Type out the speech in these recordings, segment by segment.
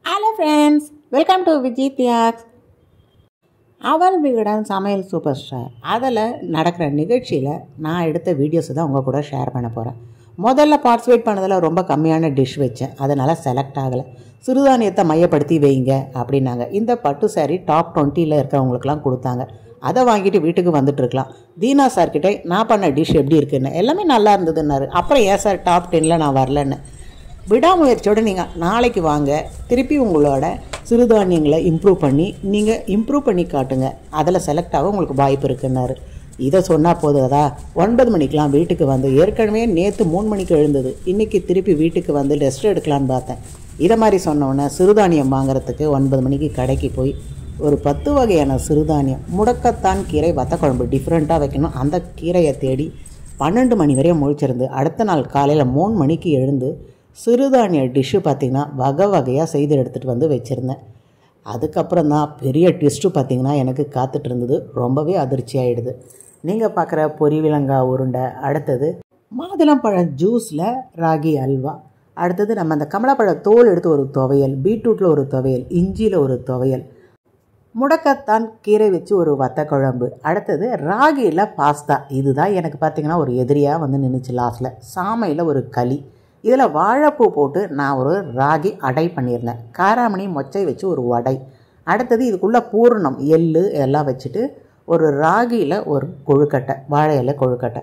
Hello friends, welcome to விஜித்யாக்ஸ். அவள் விகடன் சமையல் super star அதில் நடக்கிற நிகழ்ச்சியில் நான் எடுத்த வீடியோஸை தான் உங்கள் கூட ஷேர் பண்ண போகிறேன். முதல்ல பார்ட்டிசிபேட் பண்ணதில் ரொம்ப கம்மியான டிஷ் வச்சேன், அதனால் செலக்ட் ஆகலை. சிறுதானியத்தை மையப்படுத்தி வைங்க அப்படின்னாங்க. இந்த பட்டு சாரீ டாப் 20ல் இருக்கிறவங்களுக்குலாம் கொடுத்தாங்க. அதை வாங்கிட்டு வீட்டுக்கு வந்துட்டுருக்கலாம். தீனா சார்கிட்ட நான் பண்ண டிஷ் எப்படி இருக்குன்னு, எல்லாமே நல்லா இருந்ததுன்னாரு. அப்புறம் ஏன் சார் டாப் 10ல் நான் வரலன்னு. விடாமுயற்சியோடு நீங்கள் நாளைக்கு வாங்க, திருப்பி உங்களோட சிறுதானியங்களை இம்ப்ரூவ் பண்ணி காட்டுங்க, அதில் செலக்ட் ஆக உங்களுக்கு வாய்ப்பு இருக்குன்னாரு. இதை சொன்னால் போதுதா, 9 மணிக்கெலாம் வீட்டுக்கு வந்து, ஏற்கனவே நேற்று 3 மணிக்கு எழுந்தது, இன்றைக்கி திருப்பி வீட்டுக்கு வந்து ரெஸ்ட் எடுக்கலான்னு பார்த்தேன். இதை மாதிரி சொன்னோன்னே சிறுதானியம் வாங்குறதுக்கு 9 மணிக்கு கடைக்கு போய் ஒரு 10 வகையான சிறுதானியம், முடக்கத்தான் கீரை வத்தக்குழம்பு டிஃப்ரெண்ட்டாக வைக்கணும், அந்த கீரையை தேடி 12 மணி வரையும் முழிச்சிருந்து அடுத்த நாள் காலையில் 3 மணிக்கு எழுந்து சிறுதானிய டிஷ்ஷு பார்த்திங்கன்னா வகை வகையாக செய்து எடுத்துகிட்டு வந்து வச்சுருந்தேன். அதுக்கப்புறம் தான் பெரிய டிஷ்ஷு பார்த்திங்கன்னா எனக்கு காத்துட்டு இருந்தது. ரொம்பவே அதிர்ச்சி ஆகிடுது. நீங்கள் பார்க்குற பொரிவிலங்காய் உருண்டை, அடுத்தது மாதுளம்பழம் ஜூஸில் ராகி அல்வா, அடுத்தது நம்ம அந்த கமலாப்பழ தோல் எடுத்து ஒரு துவையல், பீட்ரூட்டில் ஒரு துவையல், இஞ்சியில் ஒரு துவையல், முடக்கத்தான் கீரை வச்சு ஒரு வத்தக்குழம்பு, அடுத்தது ராகியில் பாஸ்தா. இதுதான் எனக்கு பார்த்திங்கன்னா ஒரு எதிரியாக வந்து நின்றுச்சு லாஸ்ட்டில். சாமையில் ஒரு களி, இதில் வாழைப்பூ போட்டு நான் ஒரு ராகி அடை பண்ணியிருந்தேன். காராமணி மொச்சை வச்சு ஒரு வடை, அடுத்தது இதுக்குள்ளே பூரணம் எள்ளு எல்லாம் வச்சுட்டு ஒரு ராகியில் ஒரு கொழுக்கட்டை, வாழை இலை கொழுக்கட்டை,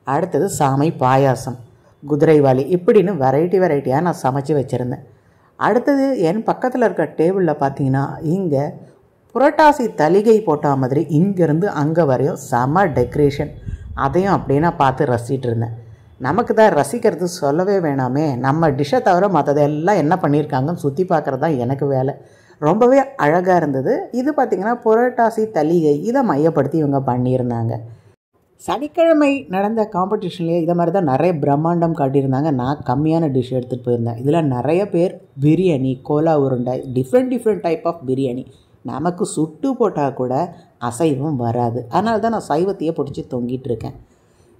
அடுத்தது சாமை பாயாசம், குதிரைவாளி, இப்படின்னு வெரைட்டியாக நான் சமைச்சு வச்சுருந்தேன். அடுத்தது என் பக்கத்தில் இருக்க டேபிளில் பார்த்தீங்கன்னா இங்கே புரட்டாசி தலிகை போட்ட மாதிரி இங்கேருந்து அங்கே வரையும் செம டெக்கரேஷன். அதையும் அப்படியே நான் பார்த்து ரசிச்சிட்டு இருந்தேன். நமக்கு தான் ரசிக்கிறது சொல்லவே வேணாமே, நம்ம டிஷ்ஷை தவிர மற்றதெல்லாம் என்ன பண்ணியிருக்காங்கன்னு சுற்றி பார்க்குறது தான் எனக்கு வேலை. ரொம்பவே அழகாக இருந்தது. இது பார்த்திங்கன்னா புரட்டாசி தலிகை, இதை மையப்படுத்தி இவங்க பண்ணியிருந்தாங்க. சனிக்கிழமை நடந்த காம்படிஷன்லேயே இதை மாதிரி தான் நிறைய பிரம்மாண்டம் காட்டியிருந்தாங்க. நான் கம்மியான டிஷ் எடுத்துகிட்டு போயிருந்தேன். இதில் நிறைய பேர் பிரியாணி, கோலா உருண்டை, டிஃப்ரெண்ட் டைப் ஆஃப் பிரியாணி. நமக்கு சுட்டு போட்டால் கூட அசைவம் வராது, அதனால தான் நான் சைவத்தையே பிடிச்சி தொங்கிட்டு இருக்கேன்.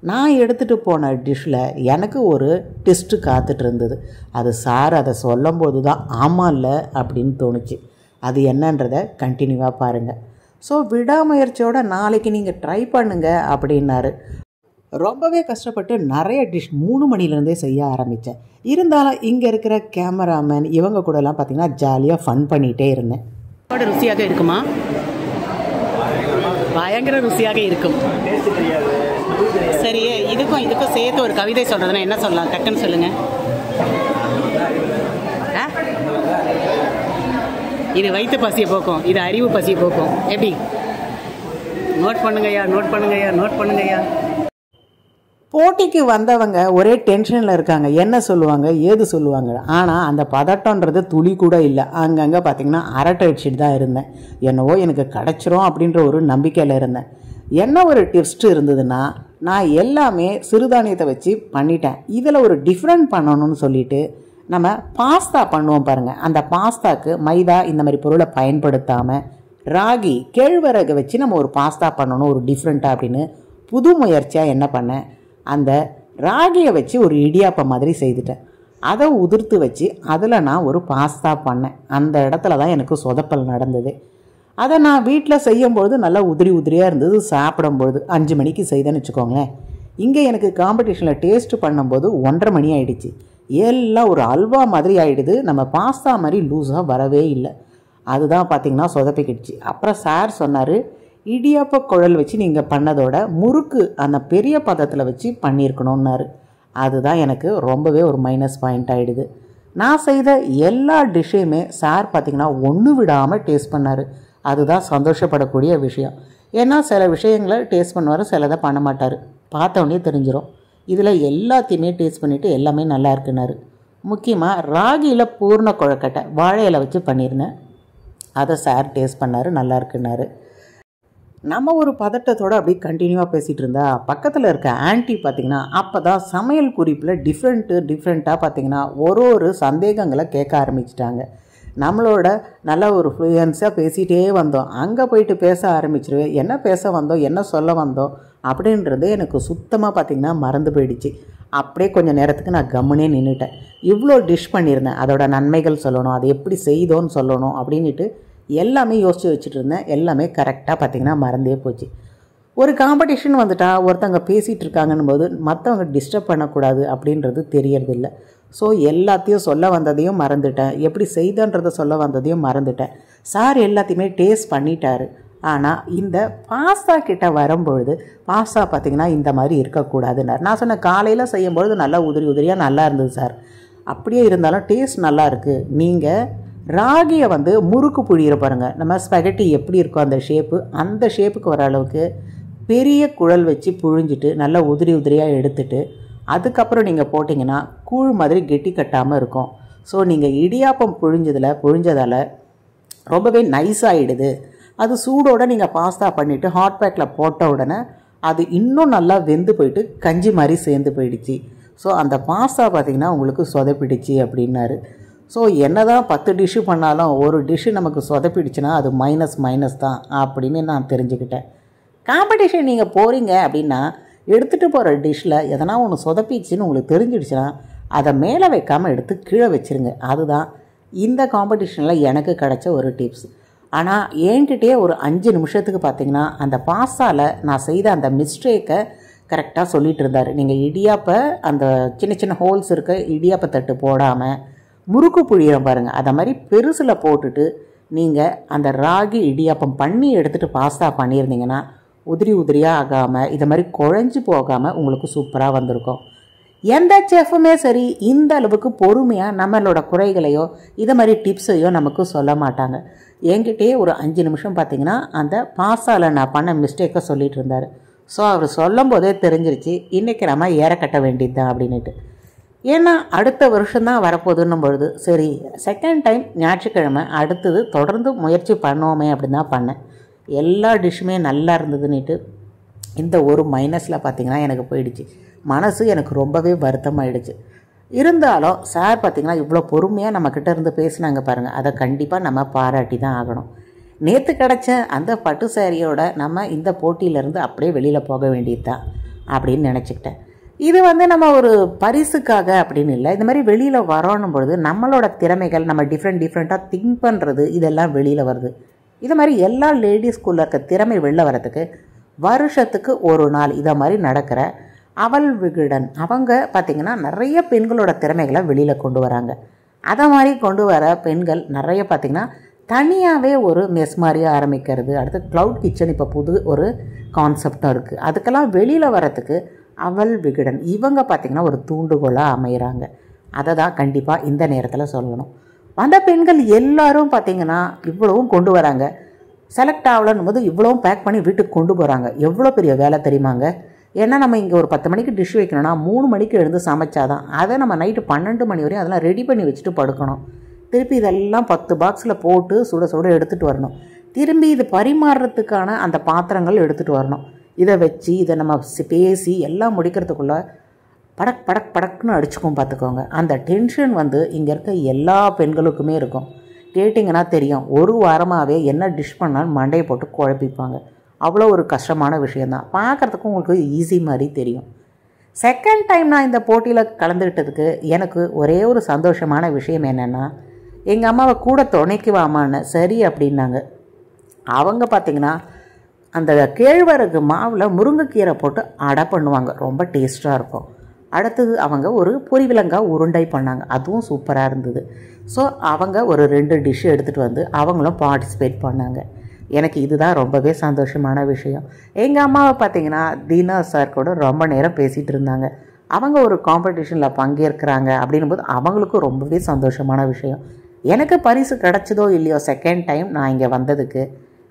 நான் எடுத்துகிட்டு போன டிஷ்ஷில் எனக்கு ஒரு டெஸ்ட்டு காத்துட்டு இருந்தது. அது சார் அதை சொல்லும் போது தான் ஆமாம் இல்லை அப்படின்னு தோணுச்சு. அது என்னன்றதை கண்டினியூவாக பாருங்கள். ஸோ விடாமுயற்சியோட நாளைக்கு நீங்கள் ட்ரை பண்ணுங்கள் அப்படின்னாரு. ரொம்பவே கஷ்டப்பட்டு நிறைய டிஷ் 3 மணிலேருந்தே செய்ய ஆரம்பித்தேன். இருந்தாலும் இங்கே இருக்கிற கேமராமேன் இவங்க கூடலாம் பார்த்திங்கன்னா ஜாலியாக ஃபன் பண்ணிகிட்டே இருந்தேன். ருசியாக இருக்குமா? பயங்கர ருசியாக இருக்கும். சரி, இதுக்கும் சேர்த்து ஒரு கவிதை சொல்கிறதுனா என்ன சொல்லலாம்? டக்குன்னு சொல்லுங்கள். இது வயிற்று பசியை போக்கும், இது அறிவு பசியை போக்கும். எப்படி? நோட் பண்ணுங்கய்யா. போட்டிக்கு வந்தவங்க ஒரே டென்ஷனில் இருக்காங்க. என்ன சொல்லுவாங்க, ஏது சொல்லுவாங்க. ஆனால் அந்த பதட்டன்றது துளி கூட இல்லை. அங்கங்கே பார்த்திங்கன்னா அரட்டை அடிச்சுட்டு தான் இருந்தேன். என்னவோ எனக்கு கிடச்சிரும் அப்படின்ற ஒரு நம்பிக்கையில் இருந்தேன். என்ன ஒரு டிப்ஸ்ட் இருந்ததுன்னா, நான் எல்லாமே சிறுதானியத்தை வச்சு பண்ணிட்டேன். இதில் ஒரு டிஃப்ரெண்ட் பண்ணணும்னு சொல்லிட்டு நம்ம பாஸ்தா பண்ணுவோம் பாருங்கள். அந்த பாஸ்தாக்கு மைதா இந்த மாதிரி பொருளை பயன்படுத்தாமல் ராகி, கேழ்வரகை வச்சு நம்ம ஒரு பாஸ்தா பண்ணணும் ஒரு டிஃப்ரெண்ட்டாக அப்படின்னு புது முயற்சியாக என்ன பண்ணேன், அந்த ராகியை வச்சு ஒரு இடியாப்பம் மாதிரி செய்துட்டேன். அதை உதிர்த்து வச்சு அதில் நான் ஒரு பாஸ்தா பண்ணேன். அந்த இடத்துல தான் எனக்கு சொதப்பல் நடந்தது. அதை நான் வீட்டில் செய்யும்பொழுது நல்லா உதிரியாக இருந்தது. சாப்பிடும்பொழுது 5 மணிக்கு செய்தேன்னு வச்சுக்கோங்களேன். இங்கே எனக்கு காம்படிஷனில் டேஸ்ட் பண்ணும்போது 1:30 மணி ஆகிடுச்சு. எல்லாம் ஒரு அல்வா மாதிரி ஆகிடுது. நம்ம பாஸ்தா மாதிரி லூஸாக வரவே இல்லை. அதுதான் பார்த்திங்கன்னா சொதப்பிக்கிடுச்சு. அப்புறம் சார் சொன்னார், இடியாப்ப குழல் வச்சு நீங்கள் பண்ணதோட முறுக்கு அந்த பெரிய பதத்தில் வச்சு பண்ணியிருக்கணுன்னாரு. அதுதான் எனக்கு ரொம்பவே ஒரு மைனஸ் பாயிண்ட் ஆகிடுது. நான் செய்த எல்லா டிஷ்ஷையுமே சார் பார்த்திங்கன்னா ஒன்று விடாமல் டேஸ்ட் பண்ணார். அதுதான் சந்தோஷப்படக்கூடிய விஷயம். ஏன்னா சில விஷயங்களை டேஸ்ட் பண்ணுவார், சிலதை பண்ண மாட்டார். பார்த்தோன்னே தெரிஞ்சிடும். இதில் எல்லாத்தையுமே டேஸ்ட் பண்ணிவிட்டு எல்லாமே நல்லா இருக்குன்னாரு. முக்கியமாக ராகியில் பூர்ண கொழுக்கட்டை வாழை இலை வச்சு பண்ணியிருந்தேன். அதை சார் டேஸ்ட் பண்ணார், நல்லா இருக்குன்னாரு. நம்ம ஒரு பதட்டத்தோடு அப்படி கண்டினியூவாக பேசிகிட்டு இருந்தா பக்கத்தில் இருக்க ஆன்ட்டி பார்த்திங்கன்னா அப்போ தான் சமையல் குறிப்பில் டிஃப்ரெண்ட்டாக பார்த்திங்கன்னா ஒரு சந்தேகங்களை கேட்க ஆரம்பிச்சிட்டாங்க. நம்மளோட நல்ல ஒரு ஃப்ளூயன்ஸாக பேசிகிட்டே வந்தோம். அங்கே போயிட்டு பேச ஆரம்பிச்சிருவேன். என்ன பேச வந்தோம், என்ன சொல்ல வந்தோம் அப்படின்றது எனக்கு சுத்தமாக பார்த்திங்கன்னா மறந்து போயிடுச்சு. அப்படியே கொஞ்சம் நேரத்துக்கு நான் கம்முனே நின்றுட்டேன். இவ்வளோ டிஷ் பண்ணியிருந்தேன், அதோட நன்மைகள் சொல்லணும், அது எப்படி செய்தோன்னு சொல்லணும் அப்படின்ட்டு எல்லாமே யோசித்து வச்சுட்டு இருந்தேன். எல்லாமே கரெக்டாக பார்த்திங்கன்னா மறந்தே போச்சு. ஒரு காம்படிஷன் வந்துட்டா ஒருத்தவங்க பேசிகிட்டு இருக்காங்கன்னும் போது மற்றவங்க டிஸ்டர்ப் பண்ணக்கூடாது அப்படின்றது தெரியறதில்ல. ஸோ எல்லாத்தையும் சொல்ல வந்ததையும் மறந்துட்டேன், எப்படி செய்தன்றதை சொல்ல வந்ததையும் மறந்துட்டேன். சார் எல்லாத்தையுமே டேஸ்ட் பண்ணிட்டாரு. ஆனால் இந்த பாஸ்தா கிட்ட வரும்பொழுது பாஸ்தா பார்த்திங்கன்னா இந்த மாதிரி இருக்கக்கூடாதுன்னார். நான் சொன்னேன், காலையில் செய்யும்பொழுது நல்லா உதிரி உதிரியாக நல்லா இருந்தது சார், அப்படியே இருந்தாலும் டேஸ்ட் நல்லா இருக்குது. நீங்கள் ராகியை வந்து முறுக்கு புழியிற பாருங்கள், நம்ம ஸ்பெகட்டி எப்படி இருக்கோ அந்த ஷேப்பு, அந்த ஷேப்புக்கு வர அளவுக்கு பெரிய குழல் வச்சு புழிஞ்சிட்டு நல்லா உதிரி உதிரியாக எடுத்துட்டு அதுக்கப்புறம் நீங்கள் போட்டிங்கன்னா கூழ் மாதிரி கெட்டி கட்டாமல் இருக்கும். ஸோ நீங்கள் இடியாப்பம் புழிஞ்சதால் ரொம்பவே நைஸாகிடுது. அது சூடோடு நீங்கள் பாஸ்தா பண்ணிவிட்டு ஹாட் பேக்கில் போட்ட உடனே அது இன்னும் நல்லா வெந்து போயிட்டு கஞ்சி மாதிரி சேர்ந்து போயிடுச்சு. ஸோ அந்த பாஸ்தா பார்த்திங்கன்னா உங்களுக்கு சொதப்பிடுச்சு அப்படின்னாரு. ஸோ என்ன தான் 10 டிஷ்ஷு பண்ணாலும் ஒரு டிஷ்ஷு நமக்கு சொதப்பிடுச்சுன்னா அது மைனஸ் தான் அப்படின்னு நான் தெரிஞ்சுக்கிட்டேன். காம்படிஷன் நீங்கள் போகிறீங்க அப்படின்னா எடுத்துகிட்டு போகிற டிஷ்ஷில் எதனா ஒன்று சொதப்பிடுச்சின்னு உங்களுக்கு தெரிஞ்சிடுச்சுன்னா அதை மேலே வைக்காமல் எடுத்து கீழே வச்சுருங்க. அதுதான் இந்த காம்படிஷனில் எனக்கு கிடச்ச ஒரு டிப்ஸ். ஆனால் என்கிட்டயே ஒரு 5 நிமிஷத்துக்கு பார்த்திங்கன்னா அந்த பாஸ்தாவில் நான் செய்த அந்த மிஸ்டேக்கை கரெக்டாக சொல்லிகிட்டு இருந்தார். நீங்கள் இடியாப்பை அந்த சின்ன சின்ன ஹோல்ஸ் இருக்க இடியாப்ப தட்டு போடாமல் முறுக்கு புழியிறம் பாருங்கள், அதை மாதிரி பெருசில் போட்டுட்டு நீங்கள் அந்த ராகி இடியாப்பம் பண்ணி எடுத்துகிட்டு பாஸ்தா பண்ணியிருந்தீங்கன்னா உதிரி உதிரியாக ஆகாமல் இதை மாதிரி குழஞ்சி போகாமல் உங்களுக்கு சூப்பராக வந்திருக்கும். எந்த செஃப்புமே சரி இந்த அளவுக்கு பொறுமையாக நம்மளோட குறைகளையோ இதை மாதிரி டிப்ஸையோ நமக்கு சொல்ல மாட்டாங்க. என்கிட்டயே ஒரு 5 நிமிஷம் பார்த்திங்கன்னா அந்த பாஸ்தாவில் நான் பண்ண மிஸ்டேக்கை சொல்லிகிட்டு இருந்தார். ஸோ அவர் சொல்லும் போதே தெரிஞ்சிருச்சு இன்றைக்கி நம்ம ஏற கட்ட வேண்டியது தான் அப்படின்ட்டு. ஏன்னா அடுத்த வருஷம்தான் வரப்போகுதுன்னும் பொழுது சரி செகண்ட் டைம் ஞாயிற்றுக்கிழமை அடுத்தது தொடர்ந்து முயற்சி பண்ணுவோமே அப்படின்னு தான் பண்ணேன். எல்லா டிஷ்ஷுமே நல்லா இருந்ததுன்னுட்டு இந்த ஒரு மைனஸில் பார்த்திங்கன்னா எனக்கு போயிடுச்சு. மனசு எனக்கு ரொம்பவே வருத்தமாயிடுச்சு. இருந்தாலும் சார் பார்த்திங்கன்னா இவ்வளோ பொறுமையாக நம்மக்கிட்ட இருந்து பேசினாங்க பாருங்கள், அதை கண்டிப்பாக நம்ம பாராட்டி தான் ஆகணும். நேற்று கிடச்ச அந்த பட்டு சாரியோட நம்ம இந்த போட்டியிலேருந்து அப்படியே வெளியில் போக வேண்டியது தான் அப்படின்னு நினச்சிக்கிட்டேன். இது வந்து நம்ம ஒரு பரிசுக்காக அப்படின்னு இல்லை, இந்த மாதிரி வெளியில் வரோன்னும் பொழுது நம்மளோட திறமைகள் நம்ம டிஃப்ரெண்ட்டாக திங்க் பண்ணுறது இதெல்லாம் வெளியில் வருது. இது மாதிரி எல்லா லேடிஸ்குள்ளே இருக்க திறமை வெளில வரத்துக்கு வருஷத்துக்கு ஒரு நாள் இதை மாதிரி நடக்கிற அவள் விகடன் அவங்க பார்த்திங்கன்னா நிறைய பெண்களோட திறமைகளை வெளியில் கொண்டு வராங்க. அதை மாதிரி கொண்டு வர பெண்கள் நிறைய பார்த்திங்கன்னா தனியாகவே ஒரு மெஸ் மாதிரி ஆரம்பிக்கிறது, அடுத்து க்ளவுட் கிச்சன் இப்போ புது ஒரு கான்செப்டும் இருக்குது. அதுக்கெல்லாம் வெளியில் வரத்துக்கு அவள் விகடன் இவங்க பார்த்திங்கன்னா ஒரு தூண்டுகோலாக அமைகிறாங்க. அதை தான் கண்டிப்பாக இந்த நேரத்தில் சொல்லணும். அந்த பெண்கள் எல்லாரும் பார்த்திங்கன்னா இவ்வளவும் கொண்டு வராங்க, செலக்ட் ஆகலன்னும் போது இவ்வளவும் பேக் பண்ணி வீட்டுக்கு கொண்டு போகிறாங்க. எவ்வளோ பெரிய வேலை தெரியுமாங்க. ஏன்னா நம்ம இங்கே ஒரு 10 மணிக்கு டிஷ் வைக்கணும்னா 3 மணிக்கு எழுந்து சமைச்சாதான் அதை நம்ம நைட்டு 12 மணி வரையும் அதெல்லாம் ரெடி பண்ணி வச்சுட்டு படுக்கணும். திருப்பி இதெல்லாம் 10 பாக்ஸில் போட்டு சுட சுட எடுத்துகிட்டு வரணும். திரும்பி இது பரிமாறுறதுக்கான அந்த பாத்திரங்கள் எடுத்துகிட்டு வரணும். இதை வச்சு இதை நம்ம பேசி எல்லாம் முடிக்கிறதுக்குள்ளே படக்குன்னு அடிச்சுக்கும் பார்த்துக்கோங்க. அந்த டென்ஷன் வந்து இங்கே இருக்க எல்லா பெண்களுக்குமே இருக்கும். கேட்டிங்கன்னா தெரியும், ஒரு வாரமாகவே என்ன டிஷ் பண்ணாலும் மண்டையை போட்டு குழப்பிப்பாங்க. அவ்வளோ ஒரு கஷ்டமான விஷயந்தான். பார்க்குறதுக்கும் உங்களுக்கு ஈஸி மாதிரி தெரியும். செகண்ட் டைம் நான் இந்த போட்டியில் கலந்துக்கிட்டதுக்கு எனக்கு ஒரே ஒரு சந்தோஷமான விஷயம் என்னென்னா, எங்கள் அம்மாவை கூட துணைக்கு வாமான்னு சரி அப்படின்னாங்க. அவங்க பார்த்திங்கன்னா அந்த கேழ்வரகு மாவில் முருங்கைக்கீரை போட்டு அடை பண்ணுவாங்க, ரொம்ப டேஸ்ட்டாக இருக்கும். அடுத்தது அவங்க ஒரு பொரிவிலங்காய் உருண்டை பண்ணாங்க, அதுவும் சூப்பராக இருந்தது. ஸோ அவங்க ஒரு 2 டிஷ்ஷு எடுத்துகிட்டு வந்து அவங்களும் பார்ட்டிசிபேட் பண்ணாங்க. எனக்கு இதுதான் ரொம்பவே சந்தோஷமான விஷயம். எங்கள் அம்மாவை பார்த்திங்கன்னா தீனா சார் கூட ரொம்ப நேரம் பேசிகிட்டு இருந்தாங்க. அவங்க ஒரு காம்படிஷனில் பங்கேற்கிறாங்க அப்படின்னும்போது அவங்களுக்கும் ரொம்பவே சந்தோஷமான விஷயம். எனக்கு பரிசு கிடச்சதோ இல்லையோ செகண்ட் டைம் நான் இங்கே வந்ததுக்கு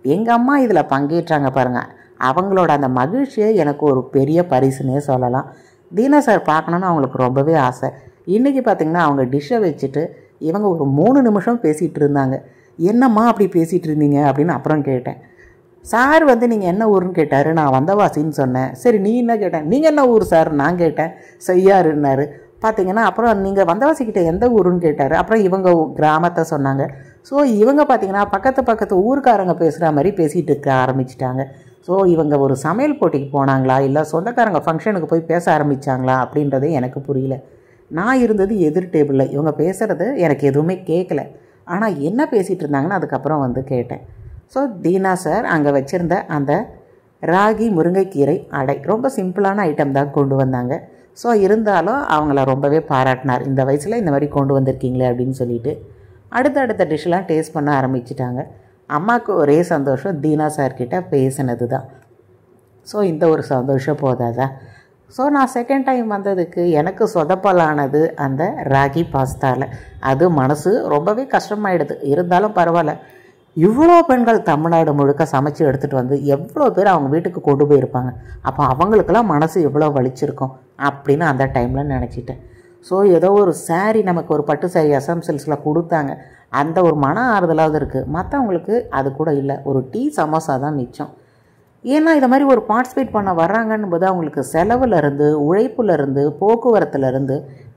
எங்கள் அம்மா இதில் பங்கேற்றாங்க பாருங்கள், அவங்களோட அந்த மகிழ்ச்சியை எனக்கு ஒரு பெரிய பரிசுன்னே சொல்லலாம். தீனா சார் பார்க்கணுன்னு அவங்களுக்கு ரொம்பவே ஆசை. இன்றைக்கி பார்த்திங்கன்னா அவங்க டிஷ்ஷை வச்சுட்டு இவங்க ஒரு 3 நிமிஷம் பேசிகிட்டு இருந்தாங்க. என்னம்மா அப்படி பேசிகிட்டு இருந்தீங்க அப்படின்னு அப்புறம் கேட்டேன். சார் வந்து நீங்கள் என்ன ஊருன்னு கேட்டார், நான் வந்தவாசின்னு சொன்னேன். சரி நீ என்ன கேட்டேன், நீங்கள் என்ன ஊர் சார் நான் கேட்டேன், செய்யாருன்னாரு. பார்த்திங்கன்னா அப்புறம் நீங்கள் வந்தவாசிக்கிட்ட எந்த ஊருன்னு கேட்டார். அப்புறம் இவங்க கிராமத்தை சொன்னாங்க. ஸோ இவங்க பார்த்திங்கன்னா பக்கத்து ஊருக்காரங்க பேசுகிற மாதிரி பேசிகிட்டு இருக்க ஆரம்பிச்சிட்டாங்க. ஸோ இவங்க ஒரு சமையல் போட்டிக்கு போனாங்களா இல்லை சொந்தக்காரங்க ஃபங்க்ஷனுக்கு போய் பேச ஆரம்பித்தாங்களா அப்படின்றதே எனக்கு புரியல. நான் இருந்தது எதிர் டேபிளில். இவங்க பேசுகிறது எனக்கு எதுவுமே கேட்கல. ஆனால் என்ன பேசிகிட்டு இருந்தாங்கன்னு அதுக்கப்புறம் வந்து கேட்டேன். ஸோ தீனா சார் அங்கே வச்சுருந்த அந்த ராகி முருங்கைக்கீரை அடை ரொம்ப சிம்பிளான ஐட்டம் தான் கொண்டு வந்தாங்க. ஸோ இருந்தாலும் அவங்கள ரொம்பவே பாராட்டினார். இந்த வயசில் இந்த மாதிரி கொண்டு வந்திருக்கீங்களே அப்படின்னு சொல்லிட்டு அடுத்த டிஷ்ஷெலாம் டேஸ்ட் பண்ண ஆரம்பிச்சிட்டாங்க. அம்மாவுக்கு ஒரே சந்தோஷம் தீனா சார்கிட்ட பேசினது தான். ஸோ இந்த ஒரு சந்தோஷம் போதாதா? ஸோ நான் செகண்ட் டைம் வந்ததுக்கு எனக்கு சொதப்பலானது அந்த ராகி பாஸ்தாவில். அது மனசு ரொம்பவே கஷ்டமாயிடுது. இருந்தாலும் பரவாயில்ல, இவ்வளோ பெண்கள் தமிழ்நாடு முழுக்க சமைச்சு எடுத்துகிட்டு வந்து எவ்வளோ பேர் அவங்க வீட்டுக்கு கொண்டு போயிருப்பாங்க. அப்போ அவங்களுக்கெல்லாம் மனசு எவ்வளோ வலிச்சிருக்கும் அப்படின்னு அந்த டைமில் நினச்சிட்டேன். ஸோ ஏதோ ஒரு சாரீ, நமக்கு ஒரு பட்டு சாரீ அசாம் சில்க்ஸில் கொடுத்தாங்க. அந்த ஒரு மன ஆறுதலாவது இருக்குது. மற்றவங்களுக்கு அது கூட இல்லை. ஒரு டீ சமோசா தான் மிச்சம். ஏன்னா இதை மாதிரி ஒரு பார்ட்டிசிபேட் பண்ண வர்றாங்கன்னு போது அவங்களுக்கு செலவுலேருந்து, உழைப்புலேருந்து, போக்குவரத்துலேருந்து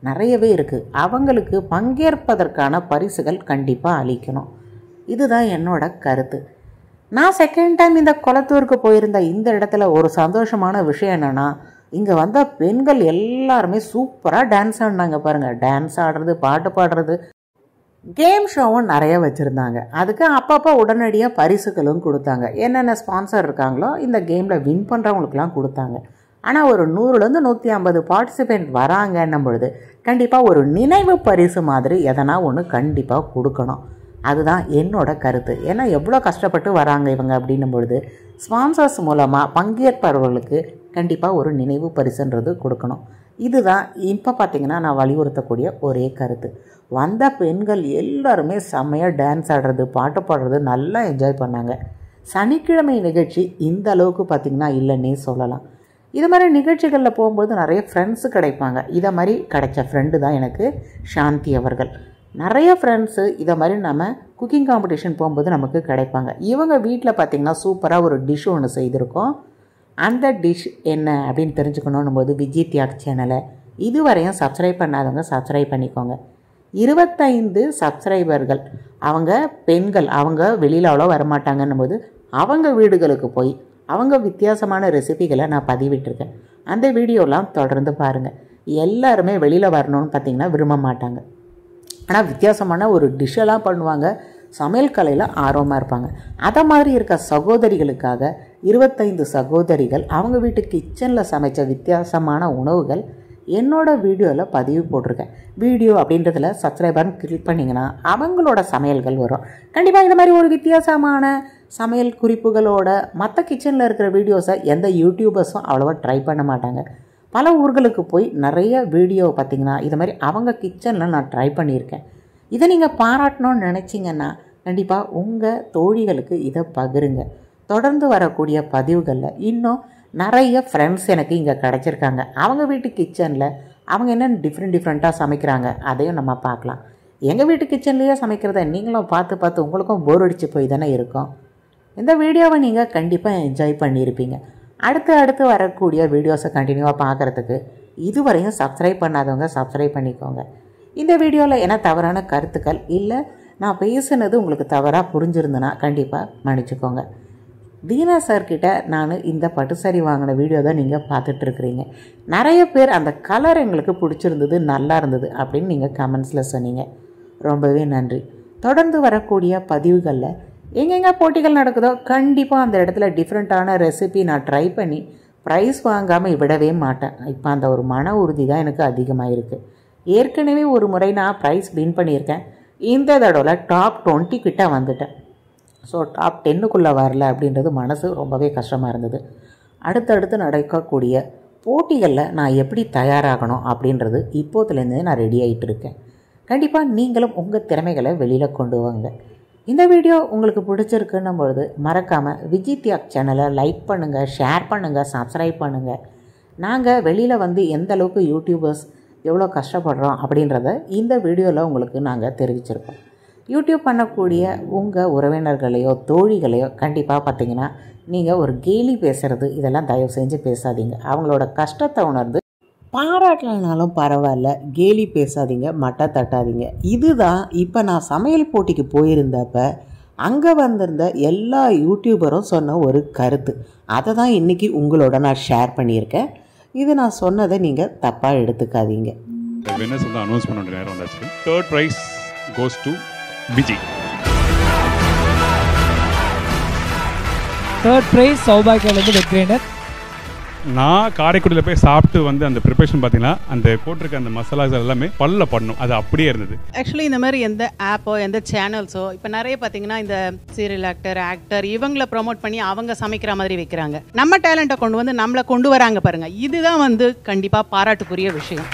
நிறையவே இருக்குது. அவங்களுக்கு பங்கேற்பதற்கான பரிசுகள் கண்டிப்பாக அளிக்கணும். இதுதான் என்னோட கருத்து. நான் செகண்ட் டைம் இந்த கொளத்தூருக்கு போயிருந்த இந்த இடத்துல ஒரு சந்தோஷமான விஷயம் என்னென்னா, இங்கே வந்த பெண்கள் எல்லாருமே சூப்பராக டான்ஸ் ஆடினாங்க பாருங்கள். டான்ஸ் ஆடுறது, பாட்டு பாடுறது, கேம் ஷோவும் நிறைய வச்சுருந்தாங்க. அதுக்கு அப்பப்போ உடனடியாக பரிசுகளும் கொடுத்தாங்க. என்னென்ன ஸ்பான்சர் இருக்காங்களோ இந்த கேமில் வின் பண்ணுறவங்களுக்குலாம் கொடுத்தாங்க. ஆனால் ஒரு 100லேருந்து 150 பார்ட்டிசிபெண்ட் வராங்கன்னும் பொழுது கண்டிப்பாக ஒரு நினைவு பரிசு மாதிரி எதனா ஒன்று கண்டிப்பாக கொடுக்கணும். அதுதான் என்னோட கருத்து. ஏன்னா எவ்வளோ கஷ்டப்பட்டு வராங்க இவங்க அப்படின்னும் பொழுது ஸ்பான்சர்ஸ் மூலமாக பங்கேற்பவர்களுக்கு கண்டிப்பாக ஒரு நினைவு பரிசுன்றது கொடுக்கணும். இதுதான் இப்போ பார்த்திங்கன்னா நான் வலியுறுத்தக்கூடிய ஒரே கருத்து. வந்த பெண்கள் எல்லாருமே செம்மையாக டான்ஸ் ஆடுறது, பாட்டு பாடுறது நல்லா என்ஜாய் பண்ணாங்க. சனிக்கிழமை நிகழ்ச்சி இந்த அளவுக்கு பார்த்திங்கன்னா இல்லைன்னே சொல்லலாம். இது மாதிரி நிகழ்ச்சிகளில் போகும்போது நிறைய ஃப்ரெண்ட்ஸு கிடைப்பாங்க. இதை மாதிரி கிடைச்ச ஃப்ரெண்டு தான் எனக்கு சாந்தி அவர்கள். நிறைய ஃப்ரெண்ட்ஸு இதை மாதிரி நம்ம குக்கிங் காம்படிஷன் போகும்போது நமக்கு கிடைப்பாங்க. இவங்க வீட்டில் பார்த்திங்கன்னா சூப்பராக ஒரு டிஷ் ஒன்று செய்திருக்கோம். அந்த டிஷ் என்ன அப்படின்னு தெரிஞ்சுக்கணும் போது விஜி தியாக் சேனலை இதுவரையும் சப்ஸ்கிரைப் பண்ணாதவங்க சப்ஸ்கிரைப் பண்ணிக்கோங்க. 25 சப்ஸ்கிரைபர்கள். அவங்க பெண்கள், அவங்க வெளியில் அவ்வளோ வரமாட்டாங்கன்னும் போது அவங்க வீடுகளுக்கு போய் அவங்க வித்தியாசமான ரெசிபிகளை நான் பதிவிட்டிருக்கேன். அந்த வீடியோலாம் தொடர்ந்து பாருங்கள். எல்லாருமே வெளியில் வரணும்னு பார்த்திங்கன்னா விரும்ப மாட்டாங்க. ஆனால் வித்தியாசமான ஒரு டிஷ்ஷெல்லாம் பண்ணுவாங்க. சமையல் கலையில் ஆர்வமாக இருப்பாங்க. அதை மாதிரி இருக்க சகோதரிகளுக்காக 25 சகோதரிகள் அவங்க வீட்டு கிச்சனில் சமைச்ச வித்தியாசமான உணவுகள் என்னோடய வீடியோவில் பதிவு போட்டிருக்கேன். வீடியோ அப்படின்றதில் சப்ஸ்கிரைபர்னு கிளிக் பண்ணிங்கன்னா அவங்களோட சமையல்கள் வரும். கண்டிப்பாக இந்த மாதிரி ஒரு வித்தியாசமான சமையல் குறிப்புகளோட மற்ற கிச்சனில் இருக்கிற வீடியோஸை எந்த யூடியூபர்ஸும் அவ்வளோவா ட்ரை பண்ண மாட்டாங்க. பல ஊர்களுக்கு போய் நிறைய வீடியோ பார்த்திங்கன்னா இது மாதிரி அவங்க கிச்சனில் நான் ட்ரை பண்ணியிருக்கேன். இதை நீங்கள் பாராட்டணும்னு நினச்சிங்கன்னா கண்டிப்பாக உங்கள் தோழிகளுக்கு இதை பகிருங்க. தொடர்ந்து வரக்கூடிய பதிவுகளில் இன்னும் நிறைய ஃப்ரெண்ட்ஸ் எனக்கு இங்கே கிடச்சிருக்காங்க. அவங்க வீட்டு கிச்சனில் அவங்க என்ன டிஃப்ரெண்ட்டாக சமைக்கிறாங்க அதையும் நம்ம பார்க்கலாம். எங்கள் வீட்டு கிச்சன்லேயே சமைக்கிறத நீங்களும் பார்த்து உங்களுக்கும் போர் அடித்து போய் தானே இருக்கும். இந்த வீடியோவை நீங்கள் கண்டிப்பாக என்ஜாய் பண்ணியிருப்பீங்க. அடுத்து வரக்கூடிய வீடியோஸை கண்டினியூவாக பார்க்குறதுக்கு இதுவரையும் சப்ஸ்கிரைப் பண்ணாதவங்க சப்ஸ்கிரைப் பண்ணிக்கோங்க. இந்த வீடியோவில் என்ன தவறான கருத்துக்கள் இல்லை நான் பேசுனது உங்களுக்கு தவறாக புரிஞ்சிருந்தேன்னா கண்டிப்பாக மன்னிச்சுக்கோங்க. தீனா சார்கிட்ட நான் இந்த பட்டு சாரி வாங்கின வீடியோ தான் நீங்கள் பார்த்துட்ருக்குறீங்க. நிறைய பேர் அந்த கலர் எங்களுக்கு பிடிச்சிருந்தது, நல்லா இருந்தது அப்படின்னு நீங்கள் கமெண்ட்ஸில் சொன்னீங்க. ரொம்பவே நன்றி. தொடர்ந்து வரக்கூடிய பதிவுகளில் எங்கெங்கே போட்டிகள் நடக்குதோ கண்டிப்பாக அந்த இடத்துல டிஃப்ரெண்ட்டான ரெசிபி நான் ட்ரை பண்ணி ப்ரைஸ் வாங்காமல் விடவே மாட்டேன். இப்போ அந்த ஒரு மன உறுதி தான் எனக்கு அதிகமாக இருக்குது. ஏற்கனவே ஒரு முறை நான் ப்ரைஸ் வின் பண்ணியிருக்கேன். இந்த தடவை டாப் 20 கிட்ட வந்துட்டேன். ஸோ டாப் 10க்குள்ளே வரல அப்படின்றது மனசு ரொம்பவே கஷ்டமாக இருந்தது. அடுத்தடுத்து நடக்கக்கூடிய போட்டிகளில் நான் எப்படி தயாராகணும் அப்படின்றது இப்போதுலேருந்தே நான் ரெடி ஆகிட்டு இருக்கேன். கண்டிப்பாக நீங்களும் உங்கள் திறமைகளை வெளியில் கொண்டு வாங்க. இந்த வீடியோ உங்களுக்கு பிடிச்சிருக்குன்னும் பொழுது மறக்காமல் விஜி தியாக் சேனலை லைக் பண்ணுங்கள், ஷேர் பண்ணுங்கள், சப்ஸ்கிரைப் பண்ணுங்கள். நாங்கள் வெளியில் வந்து எந்த அளவுக்கு யூடியூபர்ஸ் எவ்வளோ கஷ்டப்படுறோம் அப்படின்றத இந்த வீடியோவில் உங்களுக்கு நாங்கள் தெரிவிச்சிருக்கோம். யூடியூப் பண்ணக்கூடிய உங்கள் உறவினர்களையோ தோழிகளையோ கண்டிப்பாக பார்த்தீங்கன்னா நீங்கள் ஒரு கேலி பேசுகிறது இதெல்லாம் தயவு செஞ்சு பேசாதீங்க. அவங்களோட கஷ்டத்தை உணர்ந்து பாராட்டலனாலும் பரவாயில்ல, கேலி பேசாதீங்க, மட்டை தட்டாதீங்க. இதுதான் இப்போ நான் சமையல் போட்டிக்கு போயிருந்தப்ப அங்கே வந்திருந்த எல்லா யூடியூபரும் சொன்ன ஒரு கருத்து. அதை தான் இன்றைக்கி உங்களோட நான் ஷேர் பண்ணியிருக்கேன். இது நான் சொன்னதை நீங்கள் தப்பாக எடுத்துக்காதீங்க. வின்னர்ஸ் வந்து அனௌன்ஸ் பண்ண வேண்டிய நேரம் வந்தாச்சு. Third prize goes to Viji. Third prize சௌபாகியாலேருந்து வெற்றியினர். நான் காரைக்குடியில் போய் சாப்பிட்டு வந்து அந்த ப்ரிப்பரேஷன் பார்த்தீங்கன்னா அந்த போட்டிருக்க அந்த மசாலாஸ் எல்லாமே பல்ல பண்ணும், அது அப்படியே இருந்தது. ஆக்சுவலி இந்த மாதிரி எந்த ஆப்போ எந்த சேனல்ஸோ இப்போ நிறைய பார்த்தீங்கன்னா இந்த சீரியல் ஆக்டர் இவங்களை ப்ரொமோட் பண்ணி அவங்க சமைக்கிற மாதிரி வைக்கிறாங்க. நம்ம டேலண்ட்டை கொண்டு வந்து நம்மளை கொண்டு வராங்க பாருங்க. இதுதான் வந்து கண்டிப்பாக பாராட்டுக்குரிய விஷயம்.